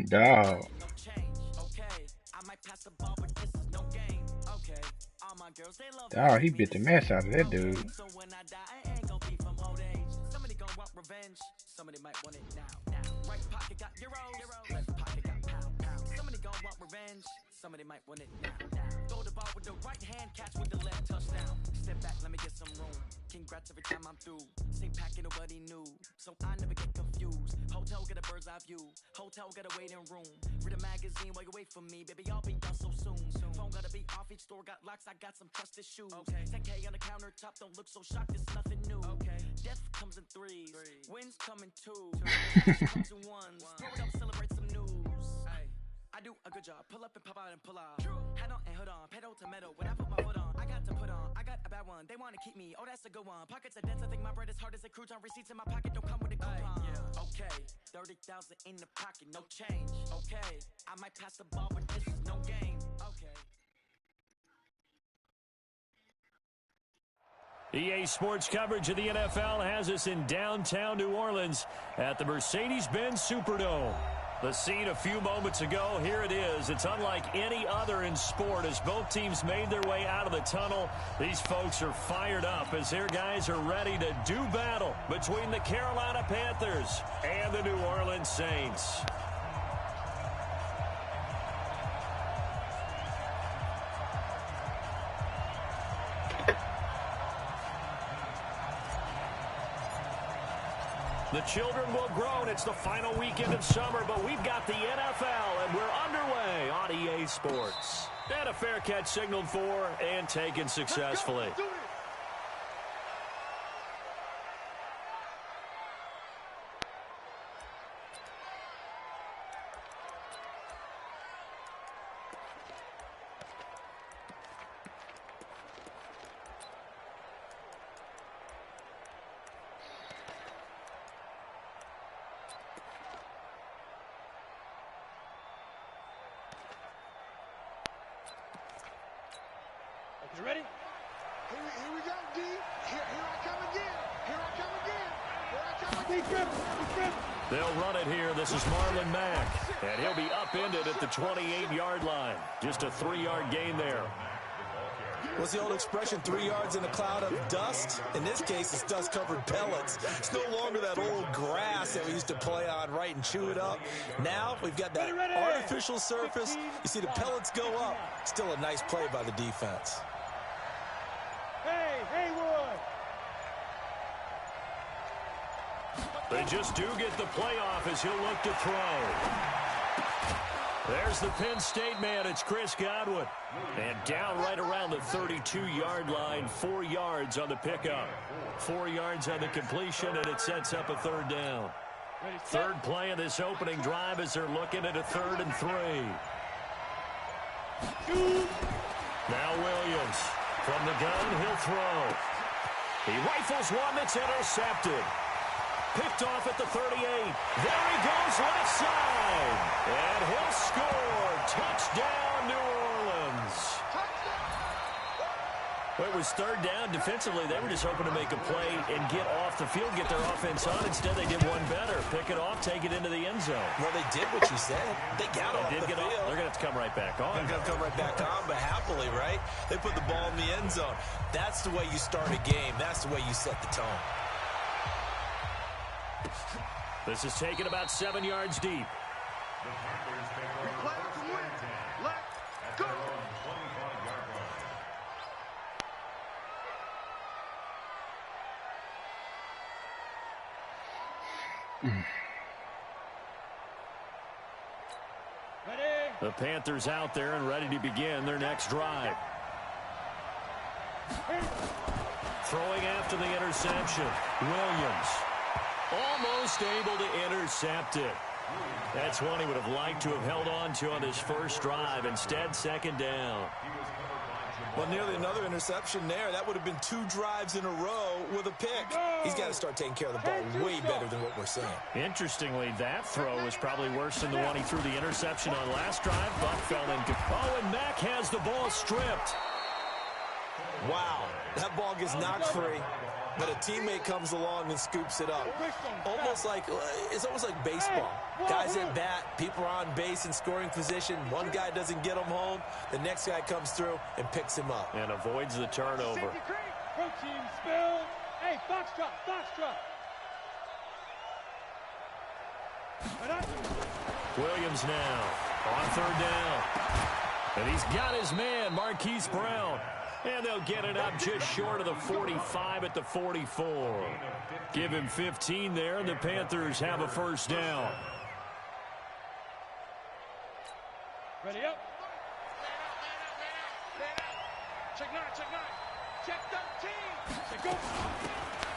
Dog. Dog, he bit the mess out of that dude. Somebody might want it now. Right pocket got euros, left pocket got pound. Somebody gon' want revenge. Somebody might want it now. Throw the ball with the right hand, catch with the left, touchdown. Step back, let me get some room. Congrats every time I'm through. Same packet, nobody knew, so I never get confused. Hotel get a bird's eye view. Hotel got a waiting room. Read a magazine while you wait for me, baby. I'll be done so soon. Phone gotta be off. Each store got locks. I got some trusted shoes. 10K on the countertop. Don't look so shocked. It's nothing new. Death comes in threes. Wins come in twos. Comes in ones. Throw it up, celebrate some news. I do a good job. Pull up and pop out and pull out. Head on and hood on. Pedal to metal. When I put my foot on, I got to put on. I got a bad one. They want to keep me. Oh, that's a good one. Pockets are dense. I think my bread is hard as a crouton. Receipts in my pocket don't come with a coupon. Okay, 30,000 in the pocket, no change. Okay, I might pass the ball, but this is no game. Okay. EA Sports coverage of the NFL has us in downtown New Orleans at the Mercedes-Benz Superdome. The scene a few moments ago, here it is. It's unlike any other in sport as both teams made their way out of the tunnel. These folks are fired up as their guys are ready to do battle between the Carolina Panthers and the New Orleans Saints. The children will groan. It's the final weekend of summer, but we've got the NFL, and we're underway on EA Sports. And a fair catch signaled for and taken successfully. You ready? Here we go, D. Here I come again. Here I come again. Here I come again. They'll run it here. This is Marlon Mack. And he'll be upended at the 28-yard line. Just a 3-yard gain there. What's the old expression, 3 yards in a cloud of dust? In this case, it's dust-covered pellets. It's no longer that old grass that we used to play on, right, and chew it up. Now we've got that artificial surface. You see the pellets go up. Still a nice play by the defense. Hey, Wood! They just do get the playoff as he'll look to throw. There's the Penn State man. It's Chris Godwin. And down right around the 32-yard line, 4 yards on the pickup. 4 yards on the completion, and it sets up a third down. Third play of this opening drive as they're looking at a 3rd and 3. Now Williams. From the gun, he'll throw. He rifles one that's intercepted. Picked off at the 38. There he goes, left side. And he'll score. Touchdown, New Orleans. Well, it was 3rd down. Defensively, they were just hoping to make a play and get off the field, get their offense on. Instead, they did one better. Pick it off, take it into the end zone. Well, they did what you said. They got off the field. They're going to have to come right back on. They're going to come right back on, but happily, right? They put the ball in the end zone. That's the way you start a game. That's the way you set the tone. This is taken about 7 yards deep. Let's go! The Panthers out there and ready to begin their next drive. Throwing after the interception. Williams. Almost able to intercept it. That's one he would have liked to have held on to on his first drive. Instead, 2nd down. Well, nearly another interception there. That would have been 2 drives in a row with a pick. He's got to start taking care of the ball way better than what we're seeing. Interestingly, that throw was probably worse than the one he threw the interception on last drive, but fell in. Oh, and Mack has the ball stripped. Wow, that ball gets knocked free. but a teammate comes along and scoops it up. It's almost like baseball. Guys at bat, people are on base in scoring position. One guy doesn't get him home. The next guy comes through and picks him up. And avoids the turnover. Protein spill. Hey, foxtrot. Williams now on third down. And he's got his man, Marquise Brown. And they'll get it up just short of the 45 at the 44. Give him 15 there, and the Panthers have a first down. Ready up. Check 9. Check 13. Check go.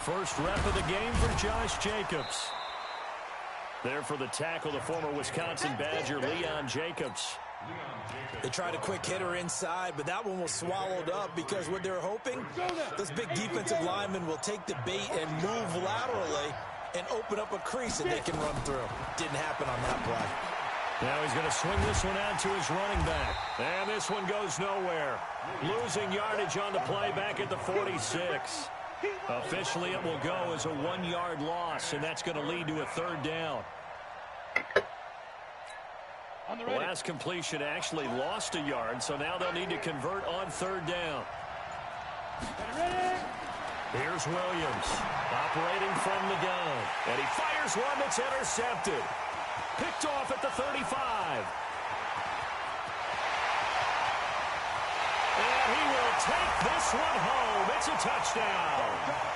First rep of the game for Josh Jacobs. There for the tackle, the former Wisconsin Badger, Leon Jacobs. They tried a quick hitter inside, but that one was swallowed up because what they're hoping, those big defensive linemen will take the bait and move laterally and open up a crease that they can run through. Didn't happen on that play. Now he's going to swing this one out to his running back. And this one goes nowhere. Losing yardage on the play back at the 46. Officially, it will go as a 1-yard loss, and that's going to lead to a third down. The last completion actually lost a yard, so now they'll need to convert on third down. Here's Williams, operating from the gun. And he fires one that's intercepted. Picked off at the 35. And he will take this one home. It's a touchdown.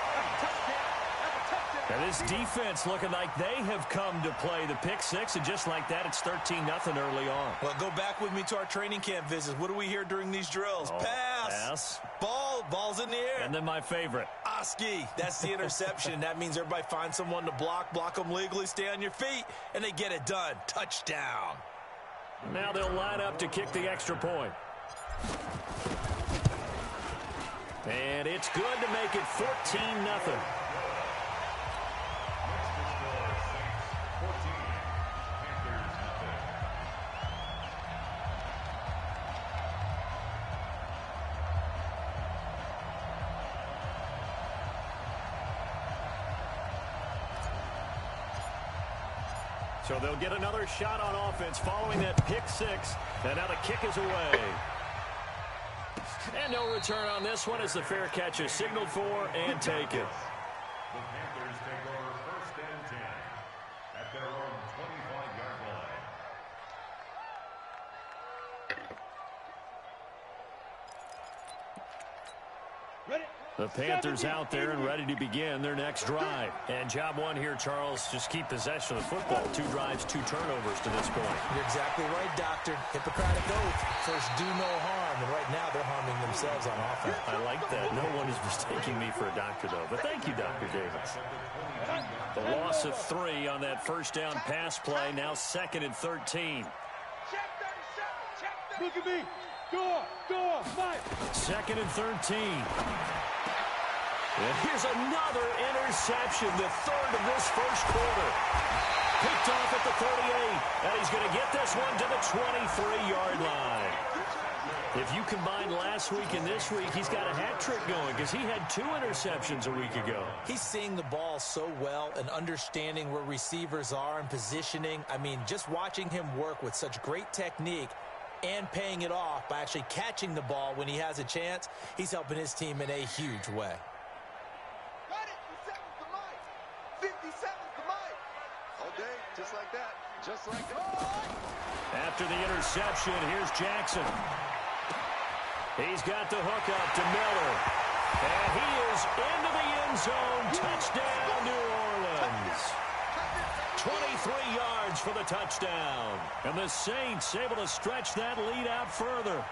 And this defense looking like they have come to play the pick six, and just like that, it's 13-0 early on. Well, go back with me to our training camp visits. What do we hear during these drills? Pass. Ball's in the air. And then my favorite. Oski. That's the interception. That means everybody finds someone to block them legally, stay on your feet, and they get it done. Touchdown. Now they'll line up to kick the extra point. And it's good to make it 14-0. So they'll get another shot on offense following that pick six. And now the kick is away. And no return on this one as the fair catch is signaled for and taken. The Panthers take over first and 10 at their own 25-yard line. Ready. The Panthers out there and ready to begin their next drive. And job one here, Charles, just keep possession of the football. 2 drives, 2 turnovers to this point. You're exactly right, Doctor. Hippocratic oath. First, do no harm. And right now, they're harming themselves on offense. I like that. No one is mistaking me for a doctor, though. But thank you, Dr. Davis. The loss of 3 on that first down pass play. Now 2nd and 13. Look at me. Go, Mike. 2nd and 13. And here's another interception, the 3rd of this first quarter. Picked off at the 38, and he's going to get this one to the 23-yard line. If you combine last week and this week, he's got a hat trick going because he had 2 interceptions a week ago. He's seeing the ball so well and understanding where receivers are and positioning. I mean, just watching him work with such great technique and paying it off by actually catching the ball when he has a chance, he's helping his team in a huge way. Got it. 57's the mic. All day, just like that. Just like that. After the interception, here's Jackson. He's got the hook up to Miller. And he is into the end zone. Touchdown, New Orleans. 23 yards for the touchdown. And the Saints able to stretch that lead out further.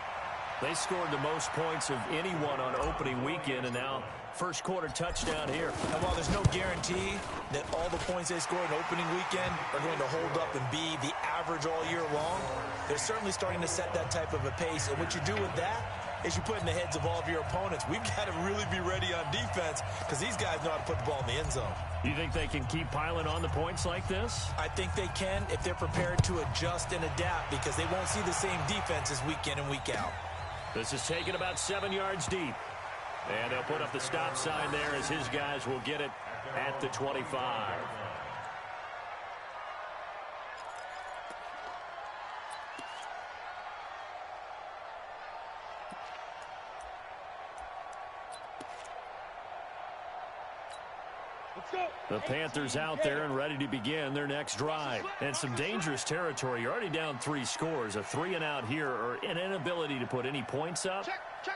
They scored the most points of anyone on opening weekend, and now first quarter touchdown here. And while there's no guarantee that all the points they score in opening weekend are going to hold up and be the average all year long, they're certainly starting to set that type of a pace. And what you do with that is you put in the heads of all of your opponents, we've got to really be ready on defense because these guys know how to put the ball in the end zone. You think they can keep piling on the points like this? I think they can if they're prepared to adjust and adapt because they won't see the same defenses week in and week out. This is taken about 7 yards deep. And they'll put up the stop sign there as his guys will get it at the 25. The Panthers out there and ready to begin their next drive. And some dangerous territory. You're already down 3 scores. A 3-and-out here or an inability to put any points up.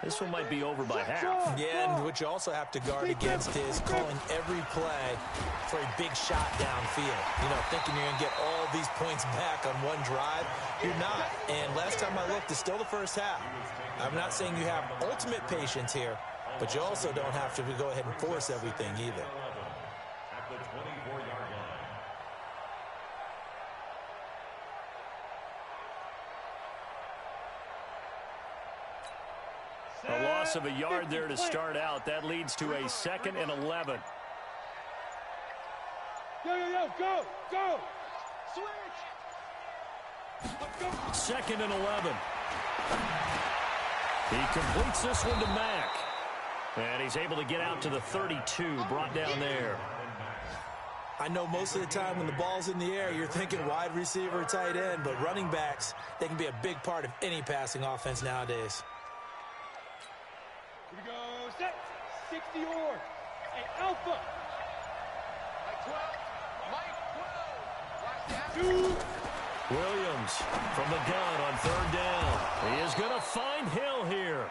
This one might be over by half. Yeah, and what you also have to guard against is calling every play for a big shot downfield. You know, thinking you're going to get all these points back on one drive. You're not. And last time I looked, it's still the first half. I'm not saying you have ultimate patience here, but you also don't have to go ahead and force everything either. At the 24-yard line. A loss of a yard there to start out. That leads to a 2nd and 11. Go! Switch! 2nd and 11. He completes this one to Mack. And he's able to get out to the 32, brought down there. I know most of the time when the ball's in the air, you're thinking wide receiver, tight end, but running backs, they can be a big part of any passing offense nowadays. Here we go, set, 60 or, and Alpha. Mike 12, 2. Williams from the gun on 3rd down. He is going to find Hill here.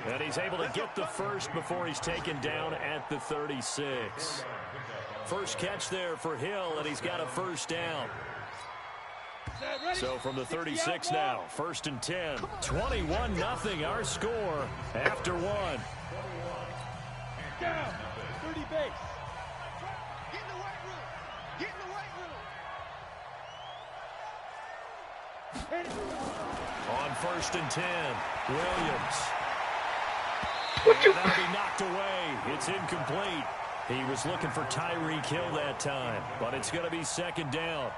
And he's able to get the first before he's taken down at the 36. First catch there for Hill, and he's got a 1st down. So from the 36 now, 1st and 10. 21-0 our score after 1. Down, 30 base. Get in the weight room. Get in the weight room. On 1st and 10, Williams. That'll be knocked away. It's incomplete. He was looking for Tyreek Hill that time, but it's going to be 2nd down.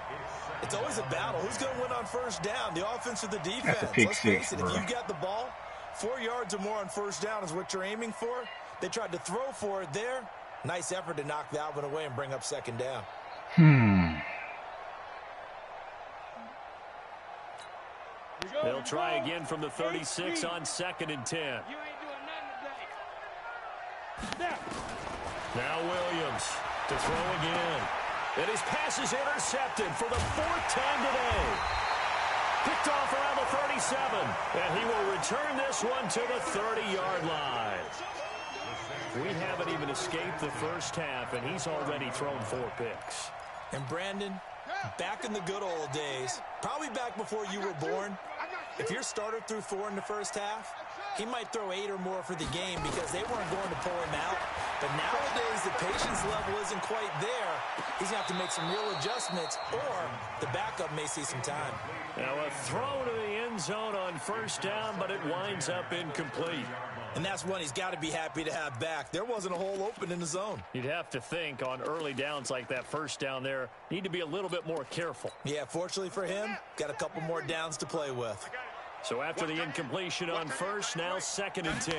It's always a battle. Who's going to win on 1st down, the offense or the defense? That's a pick Let's face six, it, bro. if you got the ball, 4 yards or more on 1st down is what you're aiming for. They tried to throw for it there. Nice effort to knock that one away and bring up 2nd down. They'll try again from the 36 on 2nd and 10. You ain't doing nothing today. Now Williams to throw again. And his pass is intercepted for the 4th time today. Picked off around the 37. And he will return this one to the 30-yard line. We haven't even escaped the first half, and he's already thrown 4 picks. And Brandon, back in the good old days, probably back before you were born, if your starter threw 4 in the first half, he might throw 8 or more for the game because they weren't going to pull him out. But nowadays, the patience level isn't quite there. He's going to have to make some real adjustments, or the backup may see some time. Now a throw to the end zone on 1st down, but it winds up incomplete. And that's one he's got to be happy to have back. There wasn't a hole open in the zone. You'd have to think on early downs like that 1st down there, need to be a little bit more careful. Yeah, fortunately for him, got a couple more downs to play with. So after the incompletion on 1st, now 2nd and 10.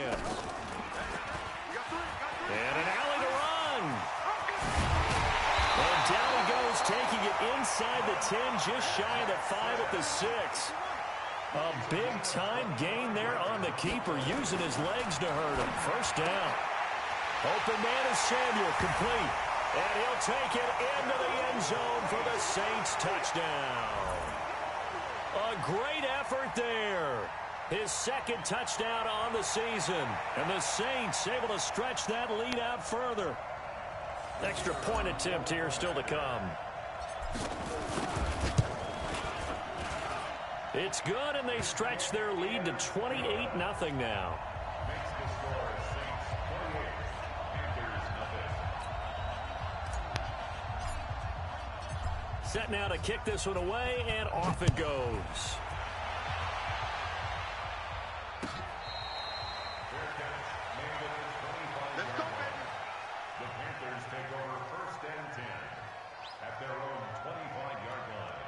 And an alley to run. And down he goes, taking it inside the 10, just shy of the 5 at the 6. A big-time gain there on the keeper, using his legs to hurt him. 1st down. Open man is Samuel, complete. And he'll take it into the end zone for the Saints touchdown. A great effort there. His 2nd touchdown on the season. And the Saints able to stretch that lead out further. Extra point attempt here still to come. It's good, and they stretch their lead to 28-0 now. Makes the score Saints 28, Panthers nothing. Set now to kick this one away, and off it goes. Fair catch, made at the 25-yard line. The Panthers take over 1st and 10 at their own 25-yard line.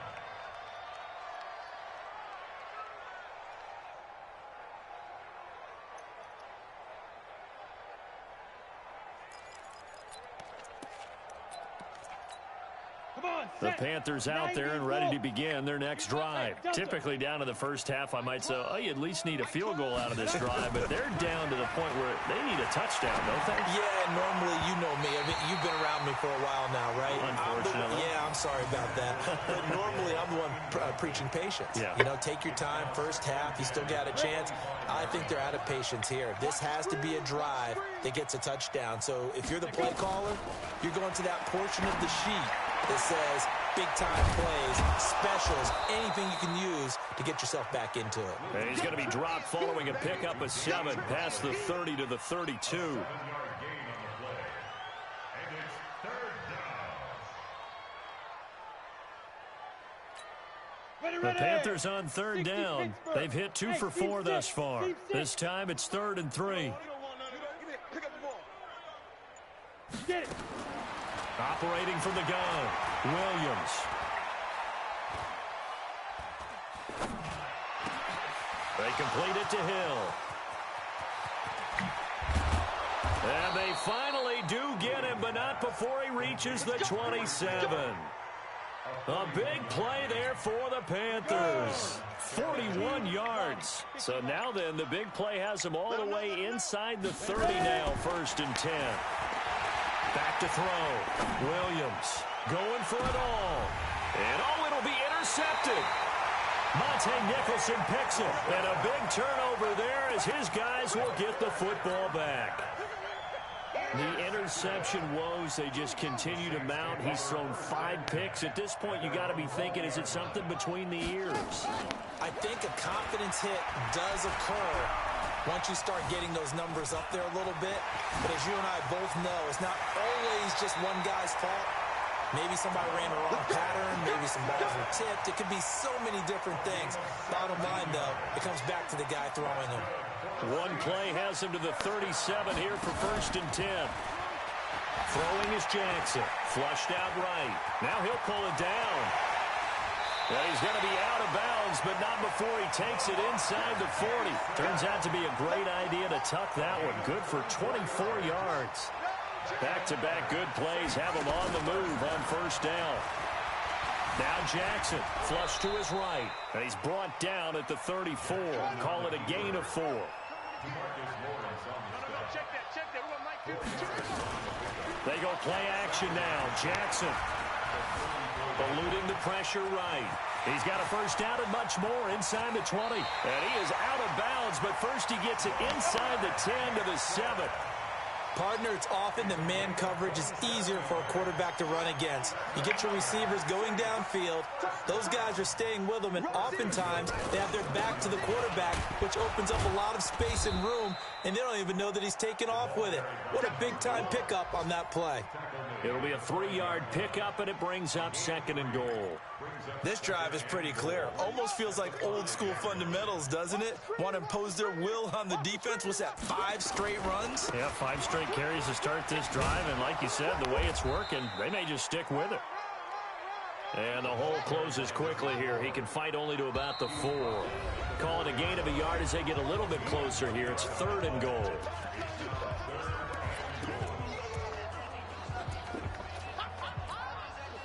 The Panthers out there and ready to begin their next drive. Typically down to the first half, I might say, oh, you at least need a field goal out of this drive, but they're down to the point where they need a touchdown, don't they? Yeah, normally you know me. I mean, you've been around me for a while now, right? Unfortunately. I'm sorry about that. But normally I'm the one preaching patience. Yeah. You know, take your time, first half, you still got a chance. I think they're out of patience here. This has to be a drive that gets a touchdown. So if you're the play caller, you're going to that portion of the sheet that says big-time plays, specials, anything you can use to get yourself back into it. And he's going to be dropped following a pickup of 7 past the 30 to the 32. 7-yard gain on the play. And it's third down. The Panthers on third down. They've hit 2 for 4 thus far. This time it's 3rd and 3. Get it. Operating from the gun, Williams. They complete it to Hill. And they finally do get him, but not before he reaches the 27. A big play there for the Panthers. 41 yards. So now then, the big play has them all the way inside the 30 now, 1st and 10. Back to throw. Williams going for it all. And it'll be intercepted. Monte Nicholson picks it. And a big turnover there as his guys will get the football back. The interception woes, they just continue to mount. He's thrown 5 picks. At this point, you got to be thinking, is it something between the ears? I think a confidence hit does occur once you start getting those numbers up there a little bit. But as you and I both know, it's not always just one guy's fault. Maybe somebody ran a wrong pattern. Maybe some balls were tipped. It could be so many different things. Bottom line, though, it comes back to the guy throwing them. One play has him to the 37 here for 1st and 10. Throwing is Jackson. Flushed out right. Now he'll pull it down. Well, he's going to be out of bounds, but not before he takes it inside the 40. Turns out to be a great idea to tuck that one. Good for 24 yards. Back-to-back good plays have him on the move on 1st down. Now Jackson, flush to his right. And he's brought down at the 34. Call it a gain of 4. They go play action now. Jackson eluding the pressure right. He's got a 1st down and much more inside the 20. And he is out of bounds, but first he gets it inside the 10 to the 7. Partner, it's often the man coverage is easier for a quarterback to run against. You get your receivers going downfield. Those guys are staying with them, and oftentimes they have their back to the quarterback, which opens up a lot of space and room, and they don't even know that he's taken off with it. What a big-time pickup on that play. It'll be a 3-yard pickup, and it brings up 2nd and goal. This drive is pretty clear. Almost feels like old-school fundamentals, doesn't it? Want to impose their will on the defense. What's that, 5 straight runs? Yeah, 5 straight carries to start this drive, and like you said, the way it's working, they may just stick with it. And the hole closes quickly here. He can fight only to about the 4. Call it a gain of a yard as they get a little bit closer here. It's 3rd and goal.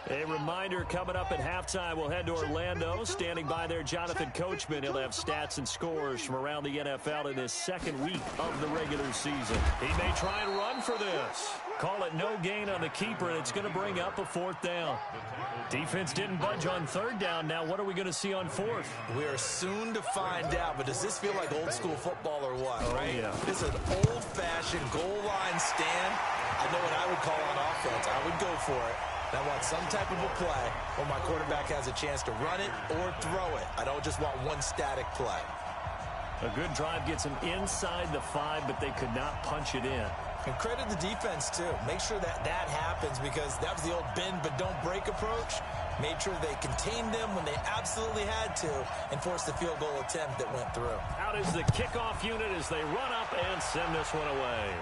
A reminder, coming up at halftime, we'll head to Orlando. Standing by there, Jonathan Coachman. He'll have stats and scores from around the NFL in his 2nd week of the regular season. He may try and run for this. Call it no gain on the keeper, and it's going to bring up a 4th down. Defense didn't budge on 3rd down. Now what are we going to see on 4th? We are soon to find out, but does this feel like old school football or what? Oh, right? Yeah. This is an old-fashioned goal line stand. I know what I would call on offense. I would go for it. I want some type of a play where my quarterback has a chance to run it or throw it. I don't just want one static play. A good drive gets them inside the 5, but they could not punch it in. And credit the defense, too. Make sure that happens, because that was the old bend but don't break approach. Made sure they contained them when they absolutely had to and forced the field goal attempt that went through. Out is the kickoff unit as they run up and send this one away.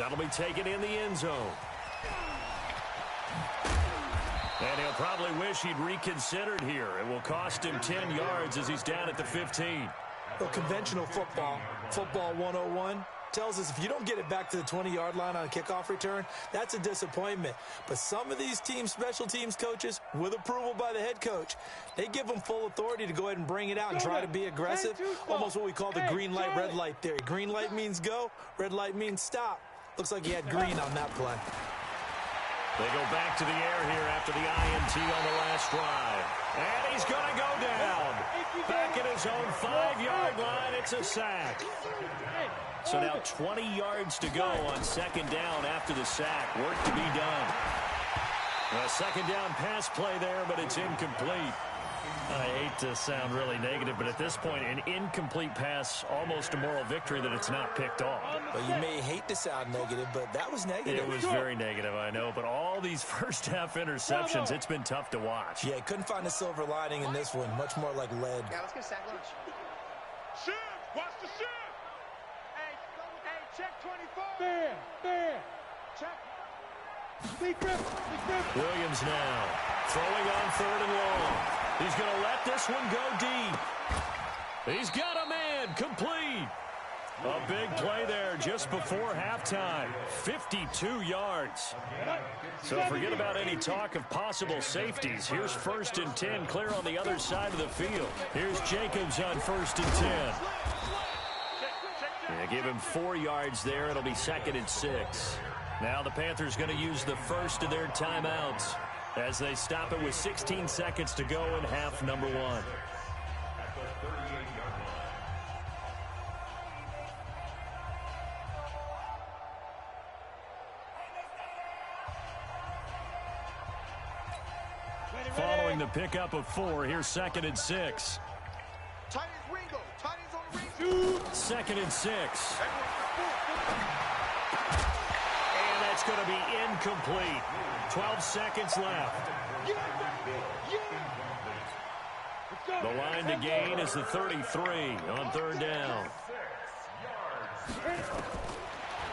That'll be taken in the end zone. And he'll probably wish he'd reconsidered here. It will cost him 10 yards as he's down at the 15. Well, conventional football 101, tells us if you don't get it back to the 20-yard line on a kickoff return, that's a disappointment. But some of these special teams coaches, with approval by the head coach, they give them full authority to go ahead and bring it out and try to be aggressive, almost what we call the green light, red light theory. Green light means go, red light means stop. Looks like he had green on that play. They go back to the air here after the INT on the last drive. And he's going to go down. Back at his own 5-yard line, it's a sack. So now 20 yards to go on second down after the sack. Work to be done. A second down pass play there, but it's incomplete. I hate to sound really negative, but at this point, an incomplete pass, almost a moral victory that it's not picked off. Well, you may hate to sound negative, but that was negative. It was very negative, I know, but all these first-half interceptions, it's been tough to watch. Yeah, couldn't find a silver lining in this one. Much more like lead. Yeah, let's get a sack lunch. Shift! Watch the shift! Hey, check 24. There. Check. Big grip. Williams now throwing on 3rd and long. He's going to let this one go deep. He's got a man complete. A big play there just before halftime. 52 yards. So forget about any talk of possible safeties. Here's 1st and 10, clear on the other side of the field. Here's Jacobs on 1st and 10. Yeah, give him 4 yards there. It'll be 2nd and 6. Now the Panthers going to use the first of their timeouts as they stop it with 16 seconds to go in half number 1. Following the pickup of 4, here's 2nd and 6. Tight as Ringo. Tight as on Ringo. 2nd and 6. And that's going to be incomplete. 12 seconds left. The line to gain is the 33 on 3rd down.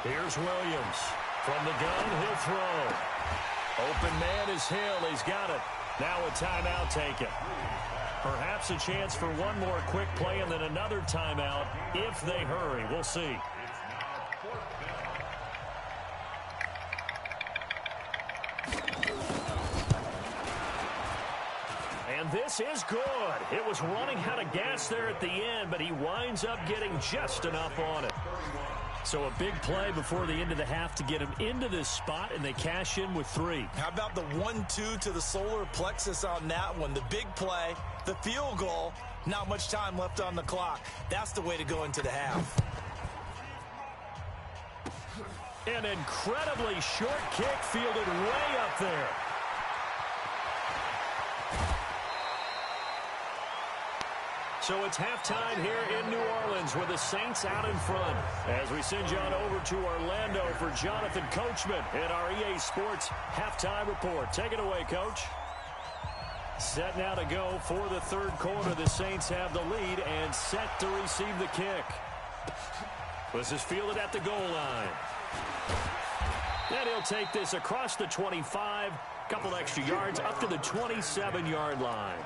Here's Williams. From the gun, he'll throw. Open man is Hill. He's got it. Now a timeout taken. Perhaps a chance for one more quick play and then another timeout if they hurry. We'll see. And this is good. It was running out of gas there at the end, but he winds up getting just enough on it. So a big play before the end of the half to get him into this spot, and they cash in with 3. How about the 1-2 to the solar plexus on that one? The big play, the field goal, not much time left on the clock. That's the way to go into the half. An incredibly short kick fielded way up there. So it's halftime here in New Orleans with the Saints out in front. As we send you on over to Orlando for Jonathan Coachman at our EA Sports Halftime Report. Take it away, Coach. Set now to go for the 3rd quarter. The Saints have the lead and set to receive the kick. This is fielded at the goal line. And he'll take this across the 25, couple extra yards up to the 27-yard line.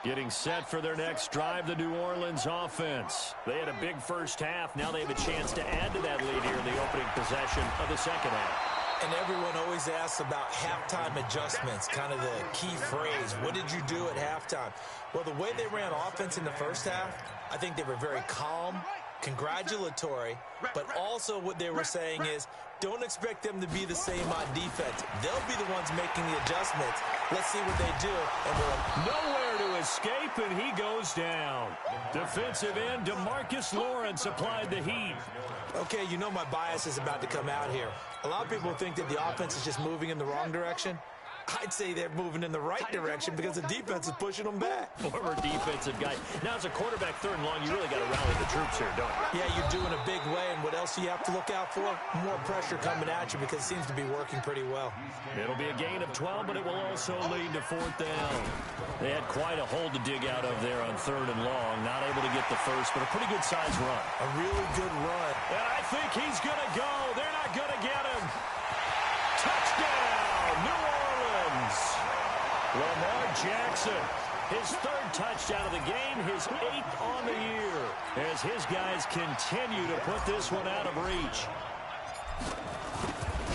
Getting set for their next drive, the New Orleans offense. They had a big first half. Now they have a chance to add to that lead here in the opening possession of the second half. And everyone always asks about halftime adjustments, kind of the key phrase. What did you do at halftime? Well, the way they ran offense in the first half, I think they were very calm, congratulatory, but also what they were saying is don't expect them to be the same on defense. They'll be the ones making the adjustments. Let's see what they do. And nowhere to escape, and he goes down. Defensive end DeMarcus Lawrence applied the heat. Okay, you know my bias is about to come out here. A lot of people think that the offense is just moving in the wrong direction. I'd say they're moving in the right direction because the defense is pushing them back. Former defensive guy. Now, as a quarterback 3rd and long, you really got to rally the troops here, don't you? Yeah, you're doing a big way, and what else do you have to look out for? More pressure coming at you because it seems to be working pretty well. It'll be a gain of 12, but it will also lead to 4th down. They had quite a hole to dig out of there on 3rd and long. Not able to get the first, but a pretty good-sized run. A really good run. And I think he's going to go. They're not going to get him. Touchdown, New Orleans. Lamar Jackson, his third touchdown of the game, his 8th on the year, as his guys continue to put this one out of reach.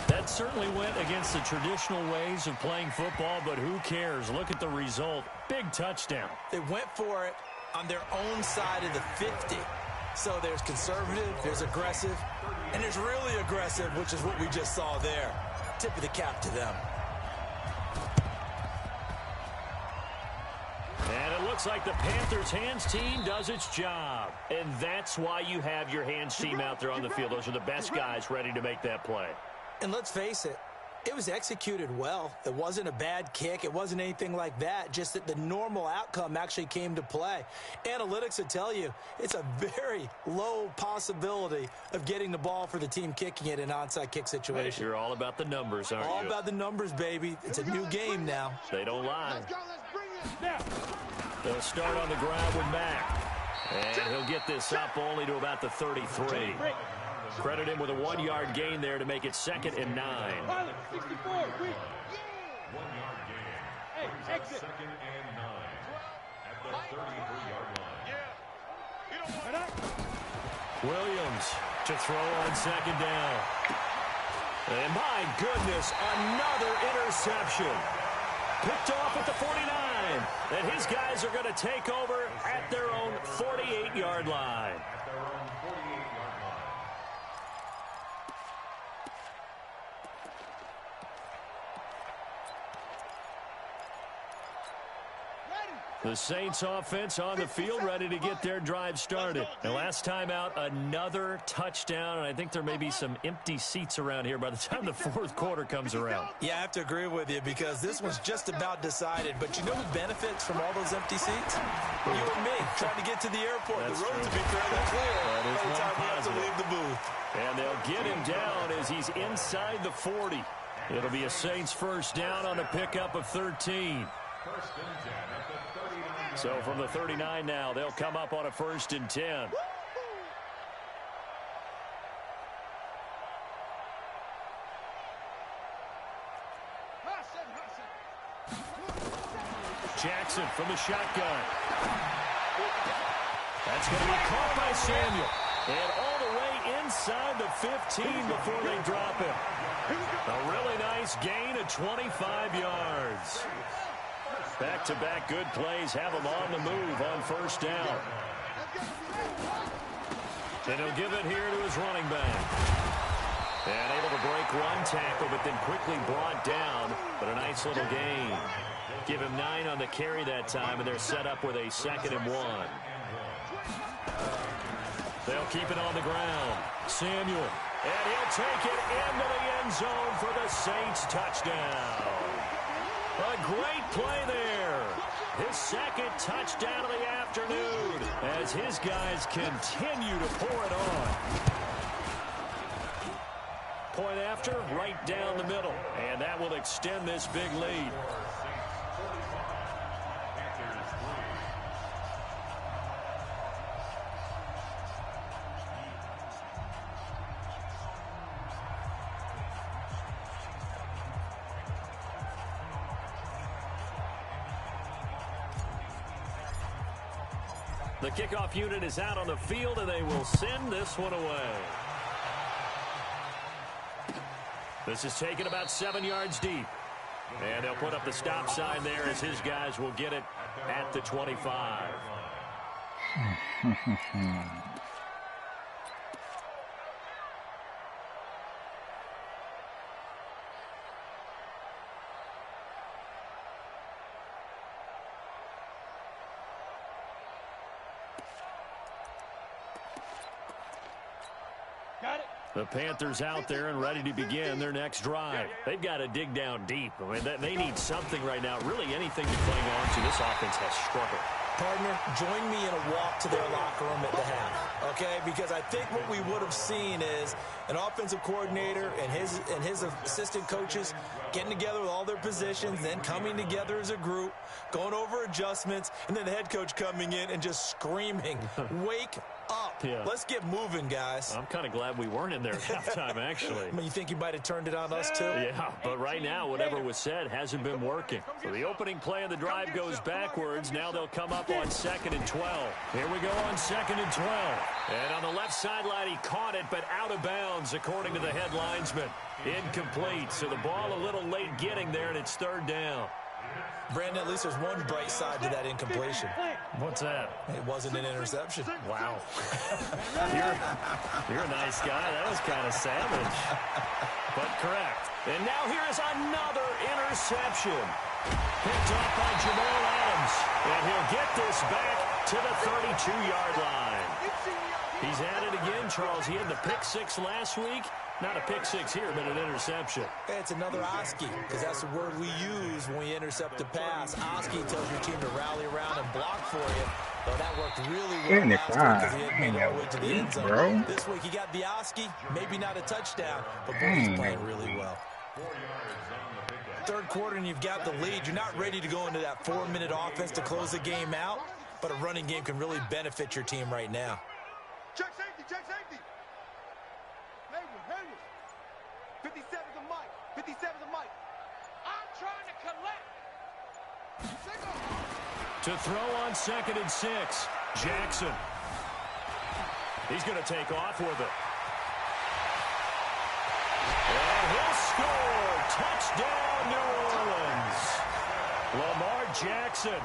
That certainly went against the traditional ways of playing football, but who cares? Look at the result. Big touchdown. They went for it on their own side of the 50. So there's conservative, there's aggressive, and there's really aggressive, which is what we just saw there. Tip of the cap to them. And it looks like the Panthers hands team does its job. And that's why you have your hands team out there on the field. Those are the best guys ready to make that play. And let's face it, it was executed well. It wasn't a bad kick. It wasn't anything like that. Just that the normal outcome actually came to play. Analytics would tell you it's a very low possibility of getting the ball for the team kicking it in an onside kick situation. You're all about the numbers, aren't you? All about the numbers, baby. It's a new game now. They don't lie. Let's go, let's bring it now. They'll start on the ground with Mack. And he'll get this up only to about the 33. Credit him with a 1-yard gain there to make it 2nd and 9. Pilot, 64, 1-yard gain. Hey, exit. 2nd and 9 at the 33-yard line. Williams to throw on 2nd down. And my goodness, another interception. Picked off at the 49. And his guys are going to take over at their own 48-yard line. At their own 48-yard line. The Saints offense on the field ready to get their drive started. And last time out, another touchdown. And I think there may be some empty seats around here by the time the 4th quarter comes around. Yeah, I have to agree with you because this one's just about decided. But you know who benefits from all those empty seats? You and me trying to get to the airport. That's the road true. to be fairly clear That by is the one time we have to positive. leave the booth. And they'll get him down as he's inside the 40. It'll be a Saints first down on a pickup of 13. First and 10 at the 39. So from the 39 now, they'll come up on a 1st and 10. Jackson from the shotgun. That's going to be caught by Samuel. And all the way inside the 15 before they drop him. A really nice gain of 25 yards. Back-to-back good plays have him on the move on 1st down. And he'll give it here to his running back. And able to break one tackle, but then quickly brought down. But a nice little gain. Give him 9 on the carry that time, and they're set up with a 2nd and 1. They'll keep it on the ground. Samuel. And he'll take it into the end zone for the Saints touchdown. A great play there. His 2nd touchdown of the afternoon as his guys continue to pour it on. Point after, right down the middle. And that will extend this big lead. The kickoff unit is out on the field, and they will send this one away. This is taken about 7 yards deep. And they'll put up the stop sign there as his guys will get it at the 25. Got it. The Panthers out there and ready to begin their next drive. They've got to dig down deep. I mean, they need something right now, really anything to cling on to. This offense has struggled. Partner, join me in a walk to their locker room at the half, okay? Because I think what we would have seen is an offensive coordinator and his assistant coaches getting together with all their positions, then coming together as a group, going over adjustments, and then the head coach coming in and just screaming, wake up. Yeah. Let's get moving, guys. I'm kind of glad we weren't in there at halftime, actually. I mean, you think you might have turned it on us, too? Yeah, but right now, whatever was said hasn't been working. So the opening play of the drive goes backwards. Now they'll come up on 2nd and 12. Here we go on 2nd and 12. And on the left sideline, he caught it, but out of bounds, according to the head linesman. Incomplete, so the ball a little late getting there, and it's 3rd down. Brandon, at least there's one bright side to that incompletion. What's that? It wasn't an interception. Wow. You're a nice guy. That was kind of savage, but correct. And now here is another interception. Picked off by Jamal Adams. And he'll get this back to the 32-yard line. He's at it again, Charles. He had the pick 6 last week. Not a pick 6 here, but an interception. It's another Oski, because that's the word we use when we intercept a pass. Oski tells your team to rally around and block for you. Well, that worked really well last week because he had made it all the way to the end zone. Bro. This week he got the Oski, maybe not a touchdown, but boy, he's playing really well. 3rd quarter and you've got the lead. You're not ready to go into that 4-minute offense to close the game out, but a running game can really benefit your team right now. Check safety, check safety. Hayward. 57 to Mike. 57 to Mike. I'm trying to collect. To throw on 2nd and 6, Jackson. He's going to take off with it. And he'll score. Touchdown, New Orleans. Lamar Jackson,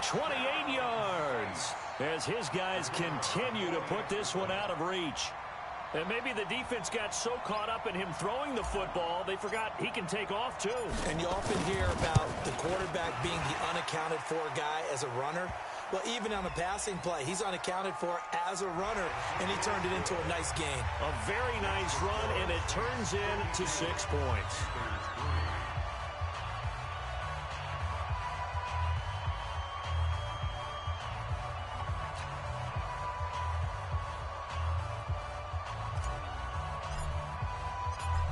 28 yards, as his guys continue to put this one out of reach. And maybe the defense got so caught up in him throwing the football, they forgot he can take off, too. And you often hear about the quarterback being the unaccounted for guy as a runner. Well, even on a passing play, he's unaccounted for as a runner, and he turned it into a nice gain. A very nice run, and it turns into 6 points.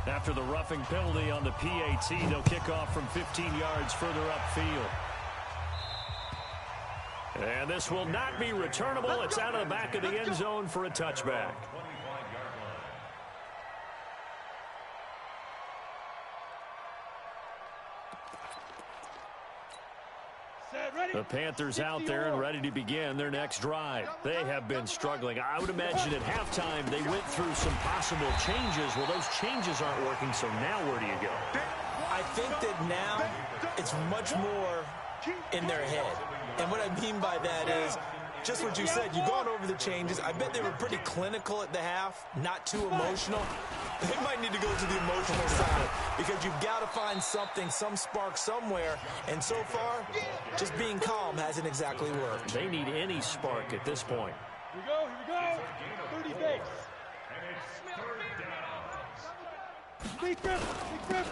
After the roughing penalty on the PAT, they'll kick off from 15 yards further upfield. And this will not be returnable. It's out of the back of the end zone for a touchback. The Panthers out there and ready to begin their next drive. They have been struggling. I would imagine at halftime they went through some possible changes. Well, those changes aren't working, so now where do you go? I think that now it's much more in their head. And what I mean by that is just what you said. You've gone over the changes. I bet they were pretty clinical at the half, not too emotional. They might need to go to the emotional side because you've got to find something, some spark somewhere. And so far, just being calm hasn't exactly worked. They need any spark at this point. Here we go. 30 days.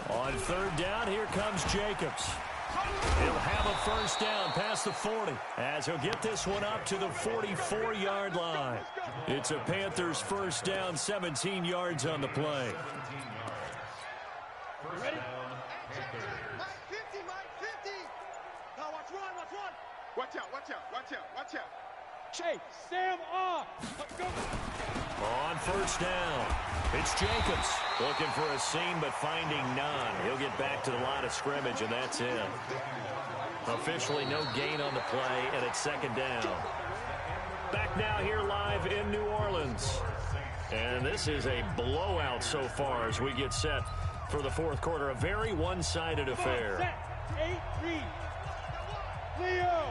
On 3rd down, here comes Jacobs. He'll have a first down past the 40 as he'll get this one up to the 44-yard line. It's a Panthers first down, 17 yards on the play. Ready? Mike 50, Mike 50. Now watch one. Watch out. Chase, Sam off. Let's go. On first down, it's Jacobs looking for a seam but finding none. He'll get back to the line of scrimmage, and that's it. Officially no gain on the play, and it's 2nd down. Back now here live in New Orleans. And this is a blowout so far as we get set for the 4th quarter. A very one-sided affair. Set. 8-3. Leo.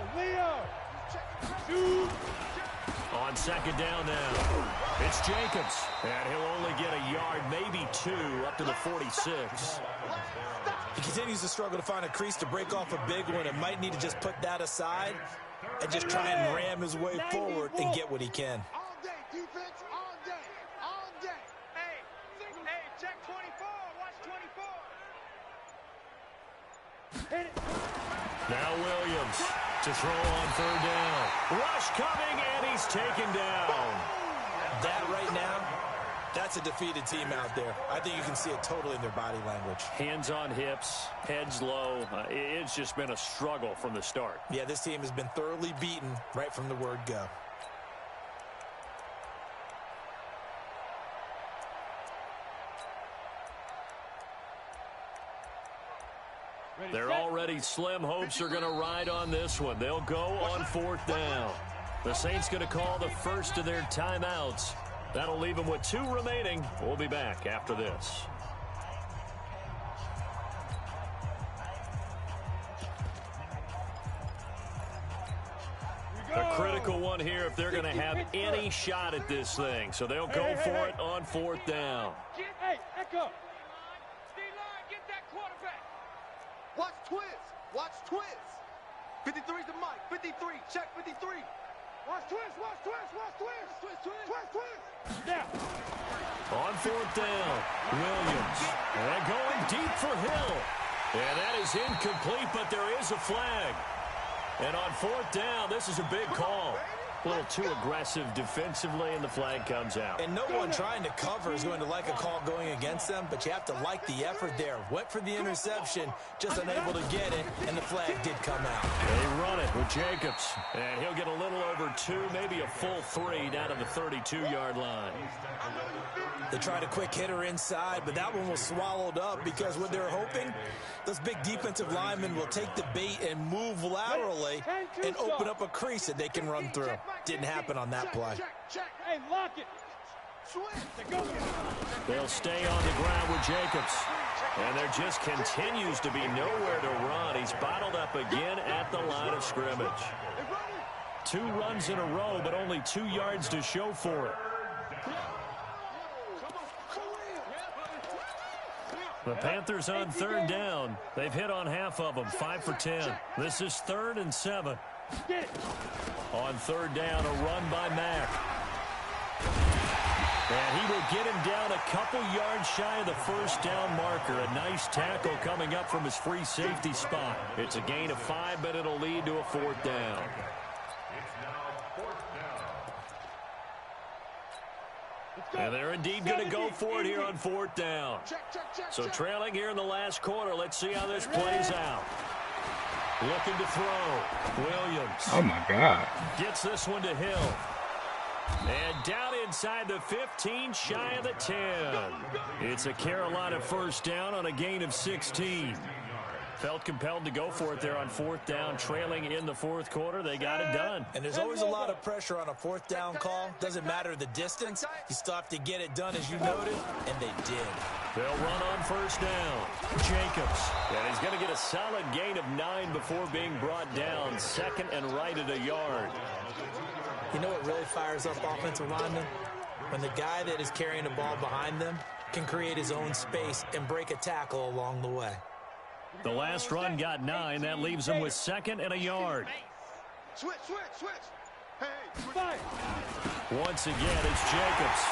2. On 2nd down now, it's Jacobs. And he'll only get a yard, maybe 2, up to the 46. He continues to struggle to find a crease to break off a big one and might need to just put that aside and just try and ram his way forward and get what he can. All day, defense, all day. Hey, check 24, watch 24. Hit it. Now Williams to throw on 3rd down. Rush coming, and he's taken down. That right now, that's a defeated team out there. I think you can see it totally in their body language. Hands on hips, heads low. It's just been a struggle from the start. Yeah, this team has been thoroughly beaten right from the word go. Their already slim hopes are going to ride on this one. They'll go on 4th down. The Saints going to call the first of their timeouts. That'll leave them with 2 remaining. We'll be back after this. A critical one here if they're going to have any shot at this thing. So they'll go for it on 4th down. Hey, Echo. Get that quarterback. Watch twist. Watch twist. 53's the mic. 53. Check 53. Watch twist. Watch twist. Watch twist. Twist, twist. Twist, twist. Now. On 4th down, Williams. And going deep for Hill. And that is incomplete, but there is a flag. And on 4th down, this is a big call. A little too aggressive defensively, and the flag comes out. And no one trying to cover is going to like a call going against them, but you have to like the effort there. Went for the interception, just unable to get it, and the flag did come out. They run it with Jacobs, and he'll get a little over 2, maybe a full 3 down to the 32-yard line. They tried a quick hitter inside, but that one was swallowed up because what they're hoping, those big defensive linemen will take the bait and move laterally and open up a crease that they can run through. Didn't happen on that play. Hey, lock it. They'll stay on the ground with Jacobs. And there just continues to be nowhere to run. He's bottled up again at the line of scrimmage. 2 runs in a row, but only 2 yards to show for it. The Panthers on 3rd down. They've hit on half of them, 5 for 10. This is 3rd and 7. On 3rd down, a run by Mack. And he will get him down a couple yards shy of the 1st down marker. A nice tackle coming up from his free safety spot. It's a gain of 5, but it'll lead to a 4th down. And they're indeed going to go for it here on 4th down. So trailing here in the last quarter. Let's see how this plays out. Looking to throw. Williams. Oh, my God. Gets this one to Hill. And down inside the 15, shy of the 10. It's a Carolina 1st down on a gain of 16. Felt compelled to go for it there on 4th down, trailing in the 4th quarter. They got it done. And there's always a lot of pressure on a 4th down call. Doesn't matter the distance. You still have to get it done, as you noted, and they did. They'll run on 1st down. Jacobs. And he's going to get a solid gain of 9 before being brought down. 2nd and right at a yard. You know what really fires up offensive linemen? When the guy that is carrying the ball behind them can create his own space and break a tackle along the way. The last run got 9. That leaves him with 2nd and a yard. Switch. Hey. Once again, it's Jacobs.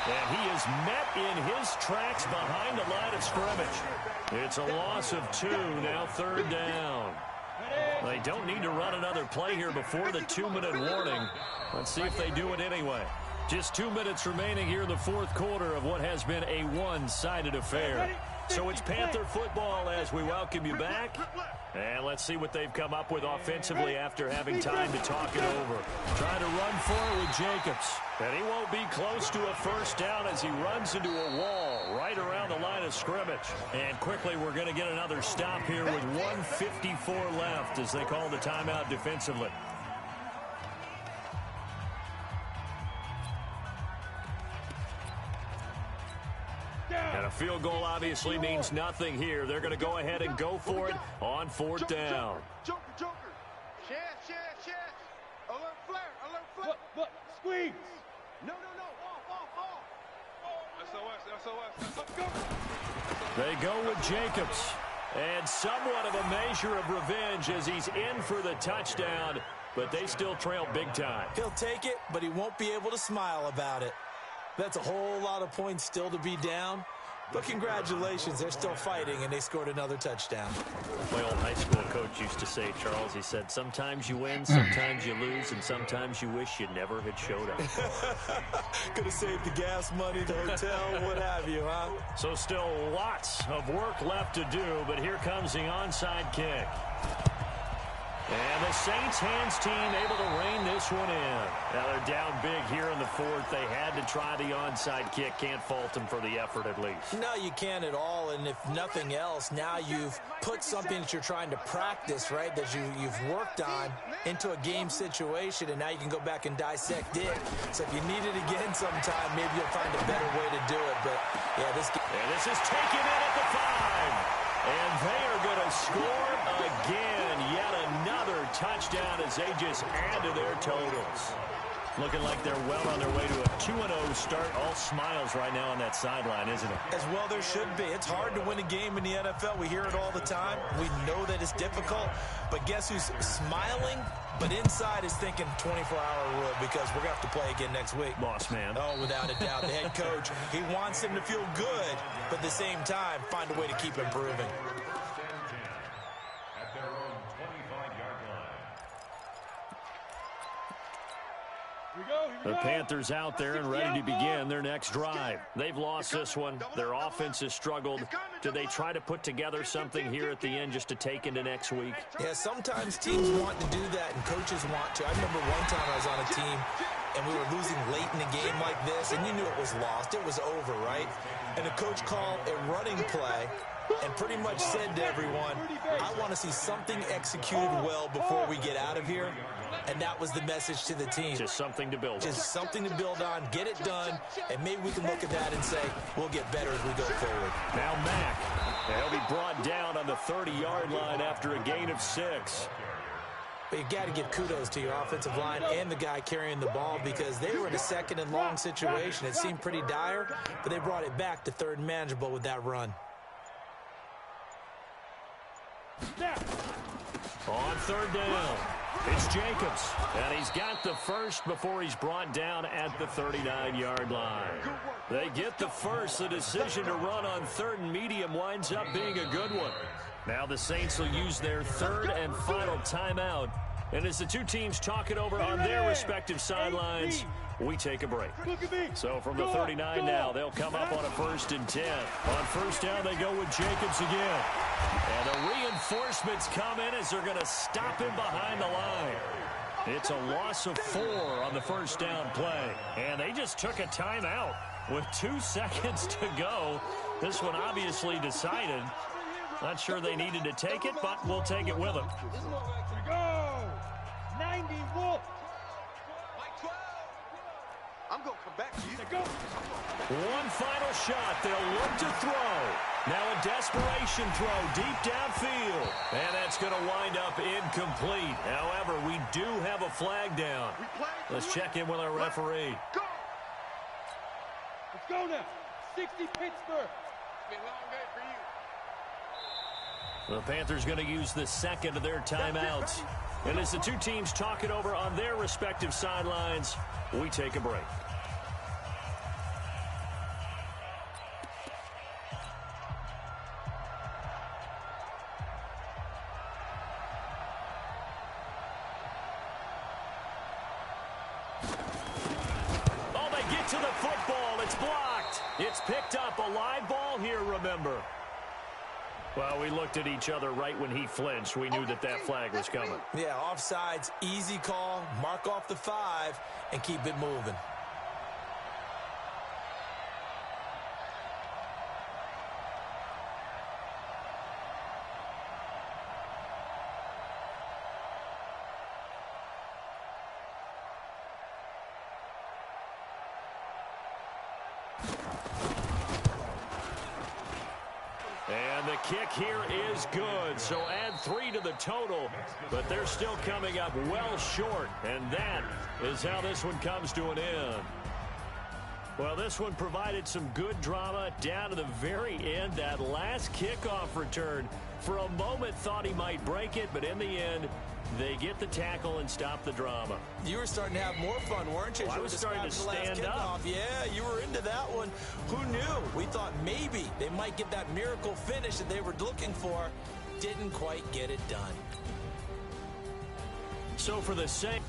And he is met in his tracks behind the line of scrimmage. It's a loss of 2, now 3rd down. They don't need to run another play here before the 2-minute warning. Let's see if they do it anyway. Just 2 minutes remaining here in the 4th quarter of what has been a one-sided affair. So it's Panther football as we welcome you back. And let's see what they've come up with offensively after having time to talk it over. Trying to run for it with Jacobs. And he won't be close to a 1st down as he runs into a wall right around the line of scrimmage. And quickly we're going to get another stop here with 1:54 left as they call the timeout defensively. And a field goal obviously means nothing here. They're going to go ahead and go for it on 4th down. Joker. Share. Alert flare. Look, squeeze. No. Off. SOS. They go with Jacobs. And somewhat of a measure of revenge as he's in for the touchdown. But they still trail big time. He'll take it, but he won't be able to smile about it. That's a whole lot of points still to be down. But congratulations, they're still fighting, and they scored another touchdown. My old high school coach used to say, Charles, he said, sometimes you win, sometimes you lose, and sometimes you wish you never had showed up. Could have saved the gas money, the hotel, what have you, huh? So still lots of work left to do, but here comes the onside kick. And the Saints hands team able to rein this this one in. Now they're down big here in the fourth. They had to try the onside kick. Can't fault them for the effort at least. No, you can't at all. And if nothing else, now you've put something that you're trying to practice, right, that you've worked on into a game situation, and now you can go back and dissect it. So if you need it again sometime, maybe you'll find a better way to do it. But, yeah, this is taken in at the 5. And they are going to score again. Yet another touchdown as they just add to their totals. Looking like they're well on their way to a 2-0 start. All smiles right now on that sideline, isn't it? As well there should be. It's hard to win a game in the NFL. We hear it all the time. We know that it's difficult. But guess who's smiling? But inside is thinking 24-hour rule because we're going to have to play again next week. Boss man. Oh, without a doubt. The head coach, he wants him to feel good, but at the same time, find a way to keep improving. At their own 25-yard line. The Panthers out there and ready to begin their next drive. They've lost this one. Their offense has struggled. Do they try to put together something here at the end just to take into next week? Yeah, sometimes teams want to do that and coaches want to. I remember one time I was on a team and we were losing late in a game like this, and you knew it was lost. It was over, right? And the coach called a running play and pretty much said to everyone, I want to see something executed well before we get out of here. And that was the message to the team. Just something to build on. Just something to build on, get it done, and maybe we can look at that and say, we'll get better as we go forward. Now Mack. He'll be brought down on the 30-yard line after a gain of 6. But you've got to give kudos to your offensive line and the guy carrying the ball because they were in a second and long situation. It seemed pretty dire, but they brought it back to third and manageable with that run. On third down, it's Jacobs, and he's got the first before he's brought down at the 39-yard line. They get the first. The decision to run on third and medium winds up being a good one. Now the Saints will use their third and final timeout. And as the two teams talk it over on their respective sidelines, we take a break. So from the 39 now, they'll come up on a 1st and 10. On first down, they go with Jacobs again. And the reinforcements come in as they're going to stop him behind the line. It's a loss of 4 on the first down play. And they just took a timeout with 2 seconds to go. This one obviously decided. Not sure they needed to take it, but we'll take it with them. Go! 90 Wolf! I'm going to come back to you. Go! One final shot. They'll look to throw. Now a desperation throw deep downfield. And that's going to wind up incomplete. However, we do have a flag down. Let's check in with our referee. Go! Let's go now. 60 Pittsburgh. Been a long day for you. The Panthers going to use the second of their timeouts. And as the two teams talk it over on their respective sidelines, we take a break. Oh, they get to the football. It's blocked. It's picked up. A live ball here, remember. Well, we looked at each other right when he flinched. We knew that flag was coming. Yeah, offsides, easy call, mark off the 5, and keep it moving. And the kick here is good, so add 3 to the total, but they're still coming up well short, and that is how this one comes to an end. Well, this one provided some good drama down to the very end. That last kickoff return, for a moment thought he might break it, but in the end, they get the tackle and stop the drama. You were starting to have more fun, weren't you? Well, I was starting to stand up. Yeah, you were into that one. Who knew? We thought maybe they might get that miracle finish that they were looking for. Didn't quite get it done. So for the Saints.